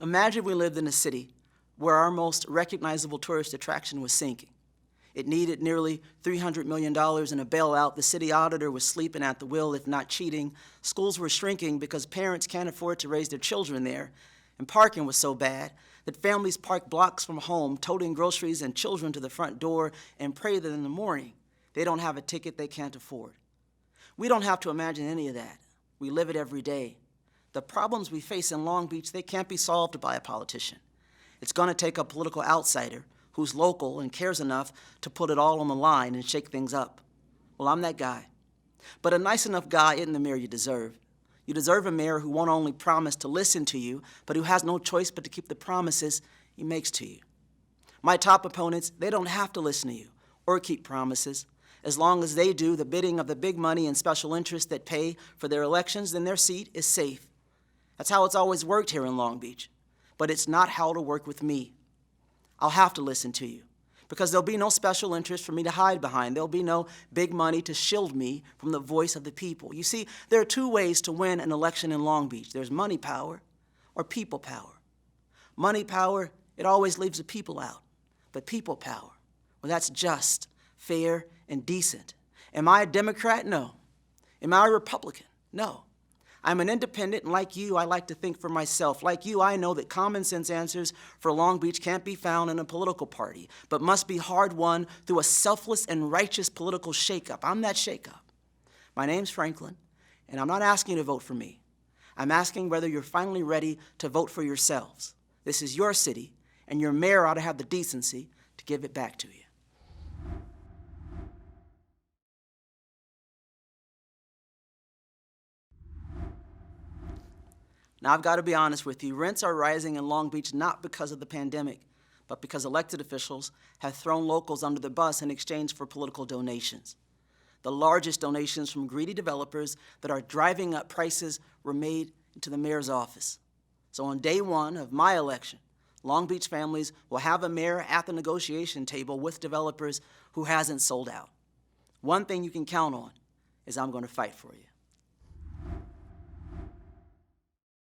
Imagine we lived in a city where our most recognizable tourist attraction was sinking. It needed nearly $300 million in a bailout. The city auditor was sleeping at the wheel, if not cheating. Schools were shrinking because parents can't afford to raise their children there. And parking was so bad that families park blocks from home, toting groceries and children to the front door, and pray that in the morning they don't have a ticket they can't afford. We don't have to imagine any of that. We live it every day. The problems we face in Long Beach, they can't be solved by a politician. It's going to take a political outsider who's local and cares enough to put it all on the line and shake things up. Well, I'm that guy. But a nice enough guy isn't the mayor you deserve. You deserve a mayor who won't only promise to listen to you, but who has no choice but to keep the promises he makes to you. My top opponents, they don't have to listen to you or keep promises. As long as they do the bidding of the big money and special interests that pay for their elections, then their seat is safe. That's how it's always worked here in Long Beach. But it's not how it'll work with me. I'll have to listen to you because there'll be no special interest for me to hide behind. There'll be no big money to shield me from the voice of the people. You see, there are two ways to win an election in Long Beach. There's money power or people power. Money power, it always leaves the people out. But people power, well, that's just, fair, and decent. Am I a Democrat? No. Am I a Republican? No. I'm an independent, and like you, I like to think for myself. Like you, I know that common sense answers for Long Beach can't be found in a political party, but must be hard-won through a selfless and righteous political shakeup. I'm that shakeup. My name's Franklin, and I'm not asking you to vote for me. I'm asking whether you're finally ready to vote for yourselves. This is your city, and your mayor ought to have the decency to give it back to you. Now, I've got to be honest with you. Rents are rising in Long Beach not because of the pandemic, but because elected officials have thrown locals under the bus in exchange for political donations. The largest donations from greedy developers that are driving up prices were made into the mayor's office. So on day one of my election, Long Beach families will have a mayor at the negotiation table with developers who hasn't sold out. One thing you can count on is I'm going to fight for you.